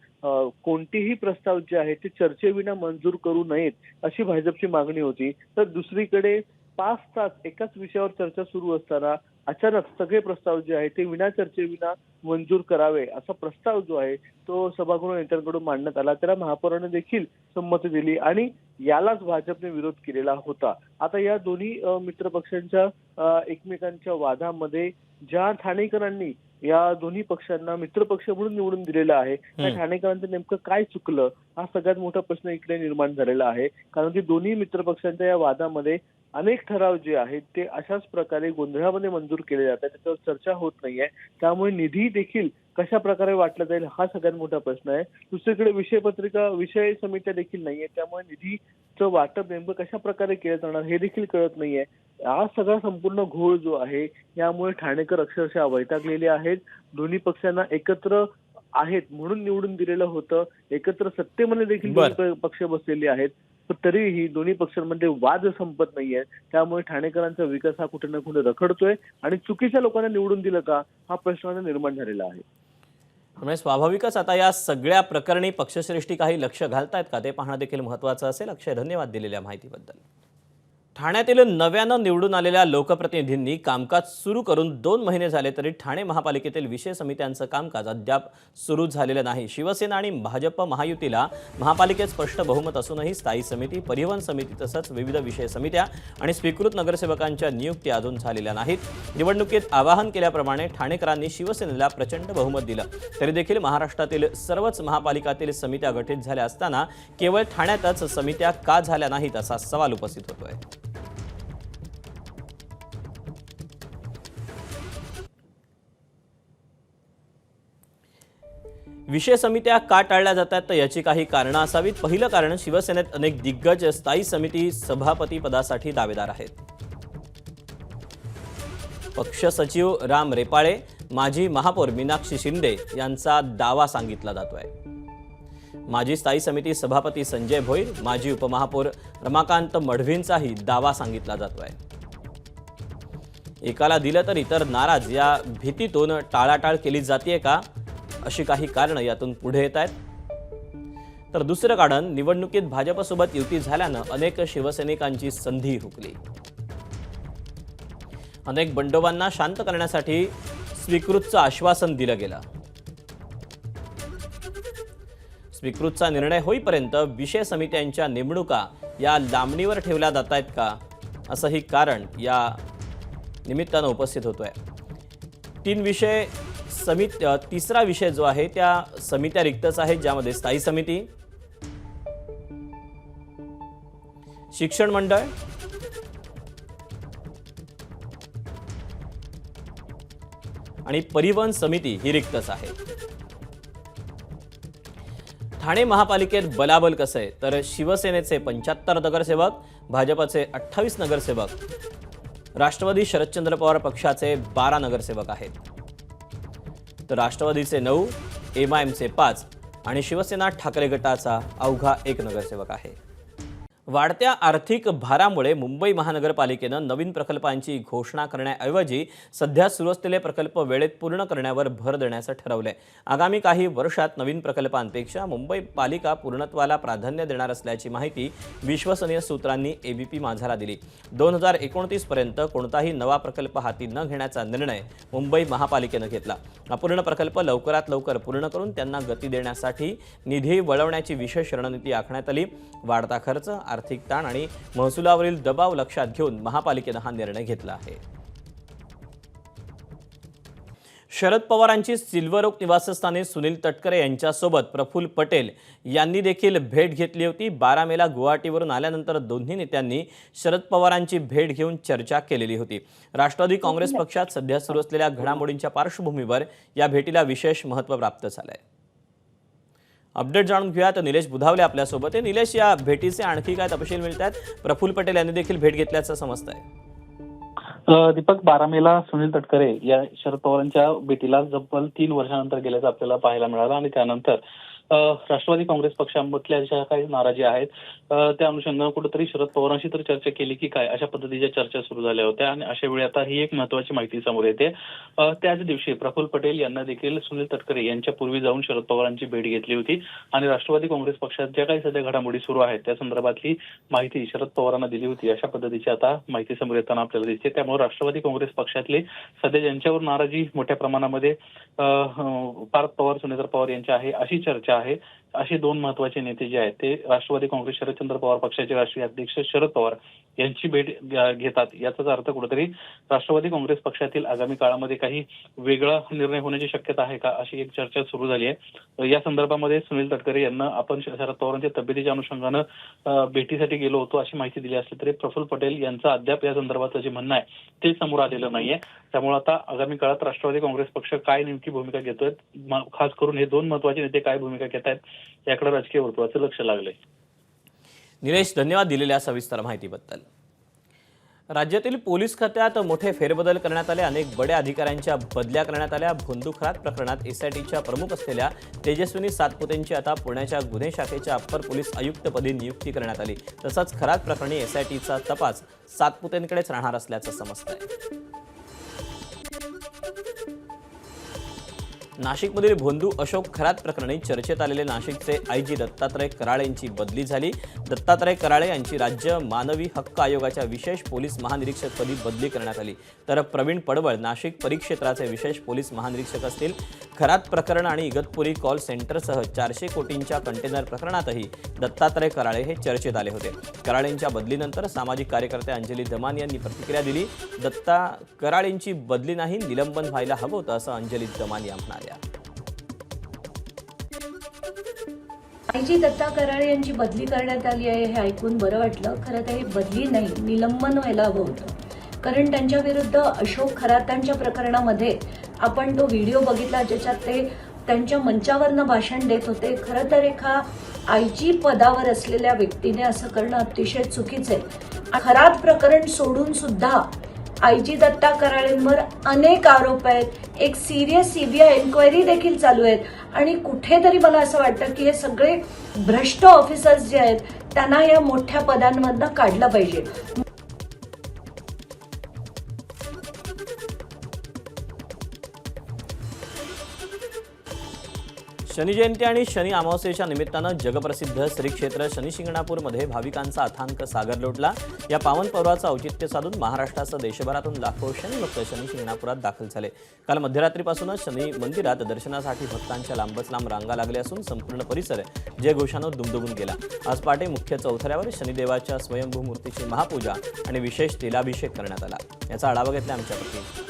कोणतेही प्रस्ताव जे आहे ते चर्चेविना मंजूर करू नयेत अशी भाजपची मागणी होती. तर दुसरीकडे 5 तास एकाच विषयावर चर्चा सुरू असताना अचानक सगळे प्रस्ताव जे आहेत ते विना चर्चेविना मंजूर करावे असा प्रस्ताव जो आहे तो सभागृह नेत्यांकडून मांडण्यात आला. त्याला महापौरांनी देखील संमती दिली आणि यालाच भाजपने विरोध केलेला होता. आता या दोन्ही मित्रपक्षांच्या एकमेकांच्या वादामध्ये ज्या ठाणेकरांनी या दोन्ही पक्षांना मित्रपक्ष म्हणून निवडून दिलेलं आहे त्या ठाणेकरांचं नेमकं काय चुकलं हा सगळ्यात मोठा प्रश्न इकडे निर्माण झालेला आहे. कारण की दोन्ही मित्रपक्षांच्या या वादामध्ये अनेक ठराव जे आहेत ते अशाच प्रकारे गोंधळामध्ये मंजूर केले जातात, त्याच्यावर चर्चा होत नाहीये. त्यामुळे निधी देखील कशा प्रकारे वाटला जाईल हा सगळ्यात मोठा प्रश्न आहे. दुसरीकडे विषय समित्या देखील नाहीये, त्यामुळे निधीचं वाटप नेमकं कशा प्रकारे केलं जाणार हे देखील कळत नाहीये. हा सगळा संपूर्ण घोळ जो आहे यामुळे ठाणेकर अक्षरशः वैतागलेले आहेत. दोन्ही पक्षांना एकत्र आहेत म्हणून निवडून दिलेलं होतं, एकत्र सत्तेमध्ये देखील दोन्ही पक्ष बसलेले आहेत, पण तरीही दोन्ही पक्षांमध्ये वाद संपत नाहीये. त्यामुळे ठाणेकरांचा विकास हा कुठे ना कुठे रखडतोय आणि चुकीच्या लोकांना निवडून दिलं का हा प्रश्न निर्माण झालेला आहे. म्हणजे स्वाभाविकच आता या सगळ्या प्रकरणी पक्षश्रेष्ठी काही लक्ष घालतायत का ते पाहणं देखील महत्त्वाचं असेल. अक्षय, धन्यवाद दिलेल्या माहितीबद्दल. ठाण्यातील नव्यानं निवडून आलेल्या लोकप्रतिनिधींनी कामकाज सुरू करून 2 महिने झाले तरी ठाणे महापालिकेतील विषय समित्यांचं कामकाज अद्याप सुरू झालेलं नाही. शिवसेना आणि भाजप महायुतीला महापालिकेत स्पष्ट बहुमत असूनही स्थायी समिती, परिवहन समिती तसंच विविध विषय समित्या आणि स्वीकृत नगरसेवकांच्या नियुक्त्या अजून झालेल्या नाहीत. निवडणुकीत आवाहन केल्याप्रमाणे ठाणेकरांनी शिवसेनेला प्रचंड बहुमत दिलं तरी देखील महाराष्ट्रातील सर्वच महापालिकातील समित्या गठीत झाल्या असताना केवळ ठाण्यातच समित्या का झाल्या नाहीत असा सवाल उपस्थित होतोय. विषय समित्या का टाळल्या जातात तर याची काही कारणं असावीत. पहिलं कारण, शिवसेनेत अनेक दिग्गज स्थायी समिती सभापती पदासाठी दावेदार आहेत. पक्ष सचिव राम रेपाळे, माजी महापौर मीनाक्षी शिंदे यांचा दावा सांगितला जातोय. माजी स्थायी समिती सभापती संजय भोईर, माजी उपमहापौर रमाकांत मढवींचाही दावा सांगितला जातोय. एकाला दिलं तर इतर नाराज या भीतीतून टाळाटाळ केली जाते का अशी काही कारणं यातून पुढे येत आहेत. तर दुसरं कारण, निवडणुकीत भाजपसोबत युती झाल्यानं अनेक शिवसैनिकांची संधी हुकली. अनेक बंडोबांना शांत करण्यासाठी स्वीकृतचं आश्वासन दिलं गेलं. स्वीकृतचा निर्णय होईपर्यंत विषय समित्यांच्या नेमणुका या लांबणीवर ठेवल्या जात आहेत का असंही कारण या निमित्तानं उपस्थित होतोय. 3 विषय तिसरा विषय जो आहे त्या समित्या रिक्तच आहेत, ज्यामध्ये स्थायी समिती, शिक्षण मंडळ, आणि परिवहन समिती ही रिक्तच आहे. ठाणे महापालिकेत बलाबल कसं आहे तर शिवसेनेचे 75 नगरसेवक, भाजपचे 28 नगरसेवक, राष्ट्रवादी शरदचंद्र पवार पक्षाचे 12 नगरसेवक आहेत. तर राष्ट्रवादीचे 9, MIMचे 5 आणि शिवसेना ठाकरे गटाचा अवघा 1 नगरसेवक आहे. वाढत्या आर्थिक भारामुळे मुंबई महानगरपालिकेनं नवीन प्रकल्पांची घोषणा करण्याऐवजी सध्या सुरू असलेले प्रकल्प वेळेत पूर्ण करण्यावर भर देण्याचं ठरवलंय. आगामी काही वर्षात नवीन प्रकल्पांपेक्षा मुंबई पालिका पूर्णत्वाला प्राधान्य देणार असल्याची माहिती विश्वसनीय सूत्रांनी ABP माझाला दिली. 2029 पर्यंत कोणताही नवा प्रकल्प हाती न घेण्याचा निर्णय मुंबई महापालिकेनं घेतला. अपूर्ण प्रकल्प लवकरात लवकर पूर्ण करून त्यांना गती देण्यासाठी निधी वळवण्याची विशेष रणनीती आखण्यात आली. वाढता खर्च, आर्थिक ताण आणि महसुलावरील दबाव लक्षात घेऊन महापालिकेनं हा निर्णय घेतला आहे. शरद पवारांची सिल्वर ओक निवासस्थानी सुनील तटकरे यांच्यासोबत प्रफुल्ल पटेल यांनी देखील भेट घेतली होती. 12 मेला गुवाहाटीवरून आल्यानंतर दोन्ही नेत्यांनी शरद पवारांची भेट घेऊन चर्चा केलेली होती. राष्ट्रवादी काँग्रेस पक्षात सध्या सुरू असलेल्या घडामोडींच्या पार्श्वभूमीवर या भेटीला विशेष महत्त्व प्राप्त झालंय. अपडेट जाणून घेऊया तर निलेश बुधावले आपल्यासोबत आहे. निलेश, या भेटीचे आणखी काय तपशील मिळत आहेत? प्रफुल्ल पटेल यांनी देखील भेट घेतल्याचं समजतंय. दीपक, 12 मेला सुनील तटकरे या शरद पवारांच्या भेटीला जवळ 3 वर्षानंतर गेल्याचं आपल्याला पाहायला मिळालं आणि त्यानंतर राष्ट्रवादी काँग्रेस पक्षामधल्या ज्या काही नाराजी आहेत त्या अनुषंगाने कुठेतरी शरद पवारांशी तर चर्चा केली की काय, अशा पद्धतीच्या चर्चा सुरू झाल्या होत्या. आणि अशा वेळी आता ही एक महत्वाची माहिती समोर येते. त्याच दिवशी प्रफुल्ल पटेल यांना देखील सुनील तटकरे यांच्या पूर्वी जाऊन शरद पवारांची भेट घेतली होती आणि राष्ट्रवादी काँग्रेस पक्षात ज्या काही सध्या घडामोडी सुरू आहेत त्या संदर्भातली माहिती शरद पवारांना दिली होती. अशा पद्धतीची आता माहिती समोर येताना आपल्याला दिसते. त्यामुळे राष्ट्रवादी काँग्रेस पक्षातले सध्या ज्यांच्यावर नाराजी मोठ्या प्रमाणामध्ये पार्थ पवार, सुनेत्र पवार यांच्या आहे अशी चर्चा आहे. असे दोन महत्वाचे नेते जे आहेत ते राष्ट्रवादी काँग्रेस शरदचंद्र पवार पक्षाचे राष्ट्रीय अध्यक्ष शरद पवार यांची भेट घेतात. याचाच अर्थ कुठेतरी राष्ट्रवादी काँग्रेस पक्षातील आगामी काळामध्ये काही वेगळा निर्णय होण्याची शक्यता आहे का, अशी एक चर्चा सुरू झाली आहे. या संदर्भामध्ये सुनील तटकरे यांना आपण शरद पवारांच्या तब्येतीच्या अनुषंगानं भेटीसाठी गेलो होतो अशी माहिती दिली असली तरी प्रफुल्ल पटेल यांचं अद्याप या संदर्भाचं जे म्हणणं आहे ते समोर आलेलं नाहीये. त्यामुळे आता आगामी काळात राष्ट्रवादी काँग्रेस पक्ष काय नेमकी भूमिका घेतोय, खास करून हे दोन महत्वाचे नेते काय भूमिका घेत आहेत याकडे राजकीय वर्तुळाचं लक्ष लागलंय. निलेश, धन्यवाद दिलेल्या सविस्तर माहितीबद्दल. राज्यातील पोलीस खात्यात मोठे फेरबदल करण्यात आले. अनेक बड्या अधिकाऱ्यांच्या बदल्या करण्यात आल्या. भोंदू-खरात प्रकरणात एसआयटीच्या प्रमुख असलेल्या तेजस्विनी सातपुतेंची आता पुण्याच्या गुन्हे शाखेच्या अप्पर पोलीस आयुक्तपदी नियुक्ती करण्यात आली. तसंच खरात प्रकरणी एसआयटीचा तपास सातपुतेंकडेच राहणार असल्याचं समजतंय. नाशिकमधील भोंदू अशोक खरात प्रकरणी चर्चेत आलेले नाशिकचे आयजी दत्तात्रय कराळे यांची बदली झाली. दत्तात्रय कराळे यांची राज्य मानवी हक्क आयोगाच्या विशेष पोलीस महानिरीक्षकपदी बदली करण्यात आली. तर प्रवीण पडवळ नाशिक परिक्षेत्राचे विशेष पोलीस महानिरीक्षक असतील. खरात प्रकरण आणि इगतपुरी कॉल सेंटरसह 400 कोटींच्या कंटेनर प्रकरणातही दत्तात्रय कराळे हे चर्चेत आले होते. कराळेंच्या बदलीनंतर सामाजिक कार्यकर्ते अंजली दमान यांनी प्रतिक्रिया दिली. दत्ता कराळेंची बदली नाही, निलंबन व्हायला हवं होतं असं अंजली दमान या म्हणाल्या. आयजी दत्ता कराळे यांची बदली करण्यात आली आहे हे ऐकून बरं वाटलं. खरं तर ही बदली नाही, निलंबन व्हायला हवं होतं. कारण त्यांच्या विरुद्ध अशोक खरातांच्या प्रकरणामध्ये आपण तो व्हिडिओ बघितला ज्याच्यात ते त्यांच्या मंचावरनं भाषण देत होते. खरं तर एका आयजी पदावर असलेल्या व्यक्तीने असं करणं अतिशय चुकीचं आहे. खरात प्रकरण सोडून सुद्धा आयजी दत्ता कराळेंवर अनेक आरोप आहेत. एक सिरियस सीबीआय एन्क्वायरी देखील चालू आहेत आणि कुठेतरी मला असं वाटतं की हे सगळे भ्रष्ट ऑफिसर्स जे आहेत त्यांना या मोठ्या पदांमधनं काढलं पाहिजे. शनी जयंती आणि शनी अमावस्येच्या निमित्तानं जगप्रसिद्ध श्री क्षेत्र शनी शिंगणापूरमध्ये भाविकांचा अथांग सागर लोटला. या पावन पर्वाचं औचित्य साधून महाराष्ट्रासह देशभरातून लाखो शनी भक्त शनी शिंगणापुरात दाखल झाले. काल मध्यरात्रीपासूनच शनी मंदिरात दर्शनासाठी भक्तांच्या लांबच लांब रांगा लागल्या असून संपूर्ण परिसर जयघोषानं दुमदुमून गेला. आज पहाटे मुख्य चौथऱ्यावर शनिदेवाच्या स्वयंभू मूर्तीची महापूजा आणि विशेष तेलाभिषेक करण्यात आला. याचा आढावा घेतला आमच्या प्रतिनिधींनी.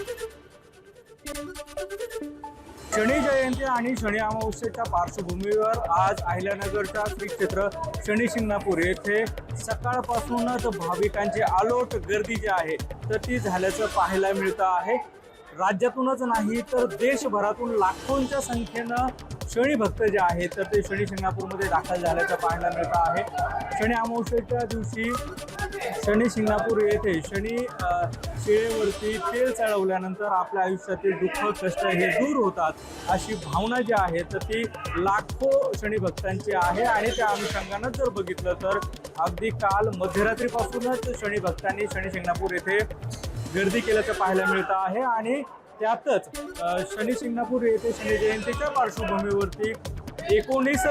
शनी जयंती आणि शनी अमावस्येच्या पार्श्वभूमीवर आज अहिल्यानगरच्या श्री क्षेत्र शनी शिंगणापूर येथे सकाळपासूनच भाविकांची अलोट गर्दी जी आहे तर ती झाल्याचं पाहायला मिळतं आहे. राज्यातूनच नाही तर देशभरातून लाखोंच्या संख्येनं शनी भक्त जे आहेत तर ते शनी शिंगणापूरमध्ये दाखल झाल्याचं पाहायला मिळतं आहे. शनी अमावस्येच्या दिवशी शनी शिंगणापूर येथे शनी शिळेवरती तेल चढवल्यानंतर आपल्या आयुष्यातील दुःख कष्ट हे दूर होतात अशी भावना जी आहे तर ती लाखो शनी भक्तांची आहे. आणि त्या अनुषंगानं जर बघितलं तर अगदी काल मध्यरात्रीपासूनच शनी भक्तांनी शनी शिंगणापूर येथे गर्दी केल्याचं पाहायला मिळतं आहे. आणि त्यातच शनी शिंगणापूर येथे शनी जयंतीच्या पार्श्वभूमीवरती 19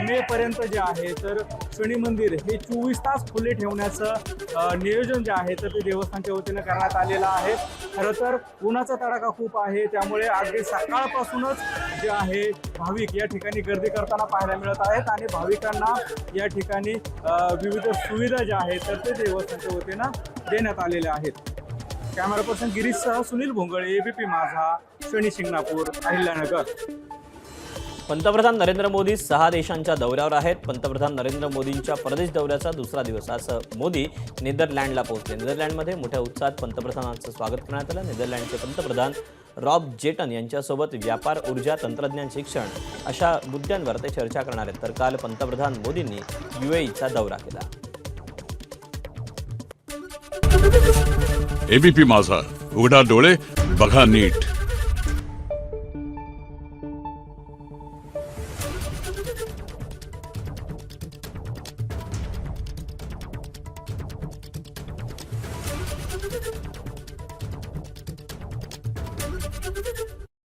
मे पर्यंत जे आहे तर शनी मंदिर हे 24 तास खुले ठेवण्याचं नियोजन जे आहे तर ते देवस्थानच्या वतीनं करण्यात आलेलं आहे. खरं तर उन्हाचा तडाखा खूप आहे त्यामुळे अगदी सकाळपासूनच जे आहे भाविक या ठिकाणी गर्दी करताना पाहायला मिळत आहेत आणि भाविकांना या ठिकाणी विविध सुविधा ज्या आहेत तर ते देवस्थानच्या वतीनं देण्यात आलेल्या आहेत. कॅमेरा पर्सन गिरीशसह सुनील भोंगळे, एबीपी माझा, शनी शिंगणापूर, अहिल्यानगर. पंतप्रधान नरेंद्र मोदी 6 देशांच्या दौऱ्यावर आहेत. पंतप्रधान नरेंद्र मोदींच्या परदेश दौऱ्याचा दुसरा दिवस. आज मोदी नेदरलँडला पोहोचले. नेदरलँडमध्ये मोठ्या उत्साहात पंतप्रधानांचं स्वागत करण्यात आलं. नेदरलँडचे पंतप्रधान रॉब जेटन यांच्यासोबत व्यापार, ऊर्जा, तंत्रज्ञान, शिक्षण अशा मुद्द्यांवर ते चर्चा करणार आहेत. तर काल पंतप्रधान मोदींनी UAEचा दौरा केला. एबीपी माझा, उघडा डोळे बघा नीट.